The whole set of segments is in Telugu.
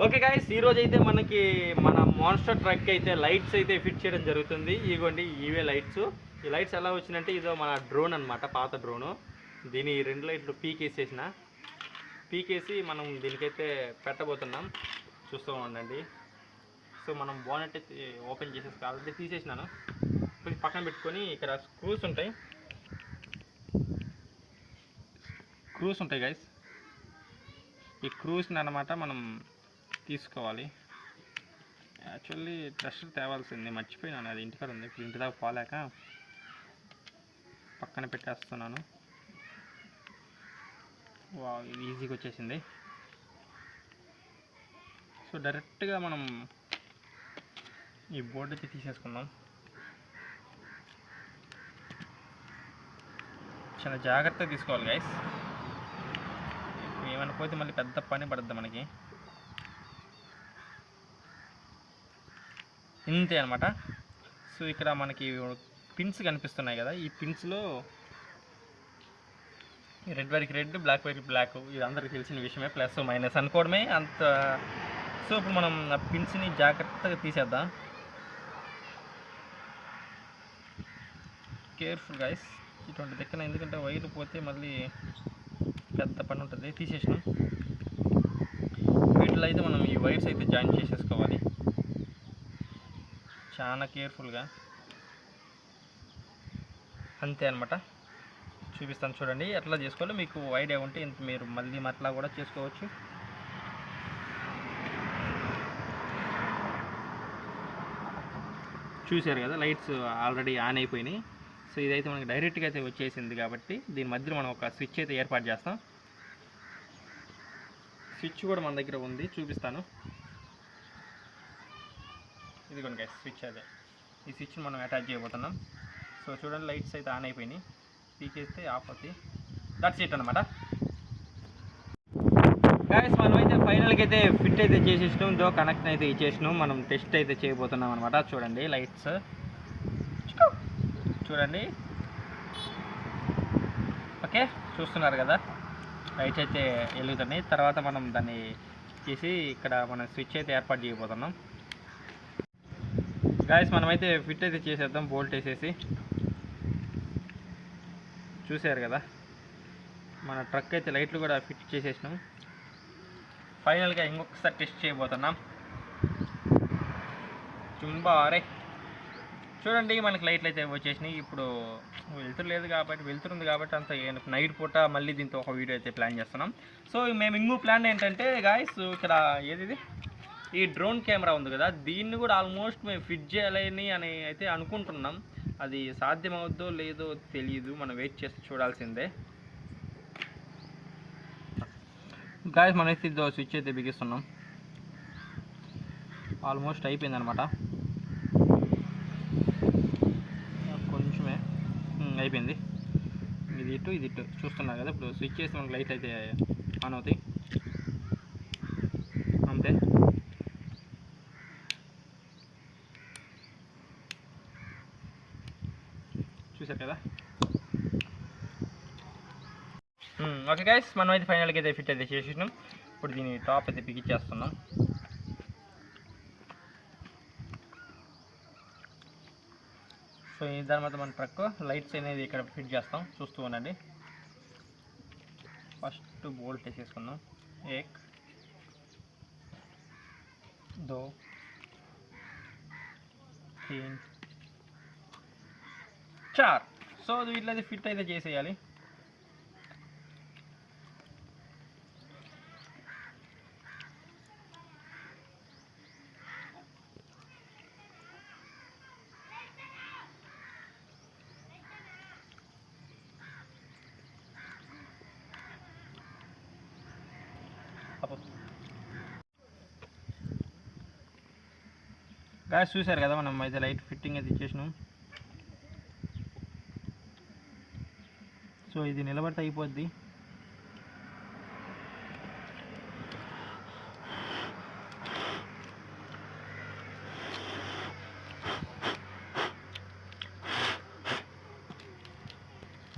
ఓకే గాయ్స్, ఈరోజు అయితే మనకి మన మాన్స్టర్ ట్రక్ అయితే లైట్స్ అయితే ఫిట్ చేయడం జరుగుతుంది. ఇదిగోండి ఇవే లైట్స్. ఈ లైట్స్ ఎలా వచ్చినాయంటే ఇదో మన డ్రోన్ అనమాట, పాత డ్రోను. దీని రెండు లైట్లు పీకేసి మనం దీనికైతే పెట్టబోతున్నాం. చూస్తూ ఉండండి. సో మనం బోనెట్ అయితే ఓపెన్ చేసేసి ఆల్రెడీ తీసేసినాను. కొంచెం పక్కన పెట్టుకొని ఇక్కడ స్క్రూస్ ఉంటాయి గైస్. ఈ క్రూస్ని అన్నమాట మనం తీసుకోవాలి. యాక్చువల్లీ ట్రస్టర్ తేవాల్సింది, మర్చిపోయినాను. అది ఇంటికాడ ఉంది. ఇప్పుడు ఇంటి దాకా పోలేక పక్కన పెట్టేస్తున్నాను. ఇది ఈజీగా వచ్చేసింది. సో డైరెక్ట్గా మనం ఈ బోర్డు అయితే తీసేసుకుందాం. చాలా జాగ్రత్తగా తీసుకోవాలి గైస్. ఏమైనా పోతే మళ్ళీ పెద్ద పని పడుద్ది మనకి. ఇంతే అనమాట. సో ఇక్కడ మనకి పిన్స్ కనిపిస్తున్నాయి కదా, ఈ పిన్స్లో రెడ్ వైర్కి రెడ్, బ్లాక్ వైర్కి బ్లాక్, ఇది అందరికీ తెలిసిన విషయమే. ప్లస్ మైనస్ అనుకోవడమే అంత. సో ఇప్పుడు మనం ఆ పిన్స్ని జాగ్రత్తగా తీసేద్దాం. కేర్ఫుల్ గైస్ ఇటువంటి దగ్గర, ఎందుకంటే వైర్లు పోతే మళ్ళీ పెద్ద పని ఉంటుంది. తీసేసినాం. వీటిలో అయితే మనం ఈ వైర్స్ అయితే జాయిన్ చేసేసుకోవాలి చాలా కేర్ఫుల్గా. అంతే అనమాట. చూపిస్తాను చూడండి ఎట్లా చేసుకోవాలో. మీకు ఐడియా ఉంటే ఇంత మీరు మళ్ళీ అట్లా కూడా చేసుకోవచ్చు. చూశారు కదా, లైట్స్ ఆల్రెడీ ఆన్ అయిపోయినాయి. సో ఇదైతే మనకి డైరెక్ట్గా అయితే వచ్చేసింది కాబట్టి దీని మధ్యలో మనం ఒక స్విచ్ అయితే ఏర్పాటు చేస్తాం. స్విచ్ కూడా మన దగ్గర ఉంది, చూపిస్తాను. ఇదిగోండి గైస్, స్విచ్ అదే. ఈ స్విచ్ని మనం అటాచ్ చేయబోతున్నాం. సో చూడండి, లైట్స్ అయితే ఆన్ అయిపోయినాయి. పీకేస్తే ఆఫ్ అవుతాయి. దట్స్ ఇట్ అనమాట. గైస్ మనం అయితే ఫైనల్కి అయితే ఫిట్ అయితే చేసేసినాం. కనెక్షన్ అయితే ఇచ్చేసినాం. మనం టెస్ట్ అయితే చేయబోతున్నాం అనమాట. చూడండి లైట్స్ చూడండి. ఓకే, చూస్తున్నారు కదా, లైట్స్ అయితే వెలుగుతున్నాయి. తర్వాత మనం దాన్ని చేసి ఇక్కడ మనం స్విచ్ అయితే ఏర్పాటు చేయబోతున్నాం. గాయస్ మనమైతే ఫిట్ అయితే చేసేద్దాం, బోల్ట్ వేసేసి. చూసారు కదా, మన ట్రక్ అయితే లైట్లు కూడా ఫిట్ చేసేసినాం. ఫైనల్గా ఇంకొకసారి టెస్ట్ చేయబోతున్నాం. చుంబారే చూడండి, మనకి లైట్లు అయితే వచ్చేసినాయి. ఇప్పుడు వెళ్తుంది కాబట్టి అంత నైట్ పూట మళ్ళీ దీంతో ఒక వీడియో అయితే ప్లాన్ చేస్తున్నాం. సో మేము ఇంకో ప్లాన్ ఏంటంటే గాయస్, ఇక్కడ ఏది ఈ డ్రోన్ కెమెరా ఉంది కదా, దీన్ని కూడా ఆల్మోస్ట్ మేము ఫిట్ చేయాలని అయితే అనుకుంటున్నాం. అది సాధ్యమవుద్దో లేదో తెలియదు, మనం వెయిట్ చేసి చూడాల్సిందే. గాయస్ మనైతే ఇదో స్విచ్ అయితే బిగిస్తున్నాం. ఆల్మోస్ట్ అయిపోయింది అనమాట. కొంచెమే అయిపోయింది. ఇది ఇటు చూస్తున్నారు కదా. ఇప్పుడు స్విచ్ చేసి మనకి లైట్ అయితే ఆన్ అవుతాయి. అంతే. చూసారు కదా. ఓకే గైస్, మనం అయితే ఫైనల్గా అయితే ఫిట్ అయితే చేసేసినాం. ఇప్పుడు దీని టాప్ అయితే బిగించేస్తున్నాం. సో ఈ తర్వాత మన ట్రక్ లైట్స్ అనేది ఇక్కడ ఫిట్ చేస్తాం. చూస్తూ ఉండండి. ఫస్ట్ బోల్ట్ వేసేసుకుందాం. 1 2 3 4. సో వీటిలో అయితే ఫిట్ అయితే చేసేయాలి. గాయస్ చూసారు కదా, మనం అయితే లైట్ ఫిట్టింగ్ అయితే ఇచ్చేసినాం. సో ఇది నిలబడితే అయిపోద్ది.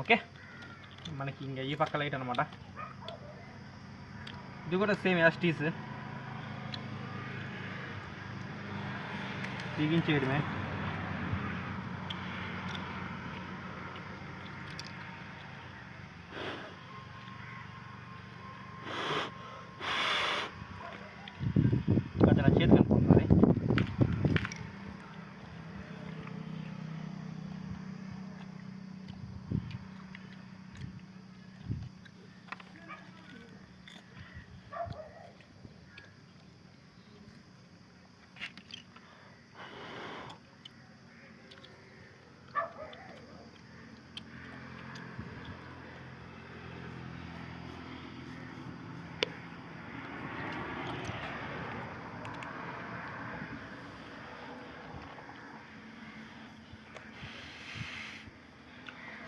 ఓకే, మనకి ఇంకా ఈ పక్క లైట్ అనమాట. ఇది కూడా సేమ్ యాస్టీస్. బిగించేయడమే. కొంచెం నా చేతి కనుక్కుంటుంది.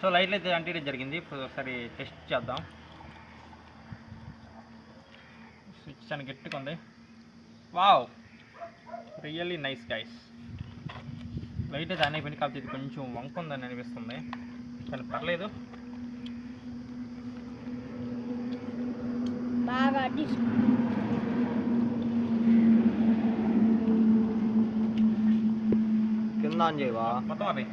సో లైట్లు అయితే అంటించడం జరిగింది. ఇప్పుడు ఒకసారి టెస్ట్ చేద్దాం. స్విచ్ చాలా గట్టిగా ఉంది. Wow, really nice guys. Light అయితే అనే పని కాకపోతే ఇది కొంచెం వంక ఉందని అనిపిస్తుంది, కానీ పర్లేదు. బాగా కింద ఆన్ చేయవా? మొత్తం అవి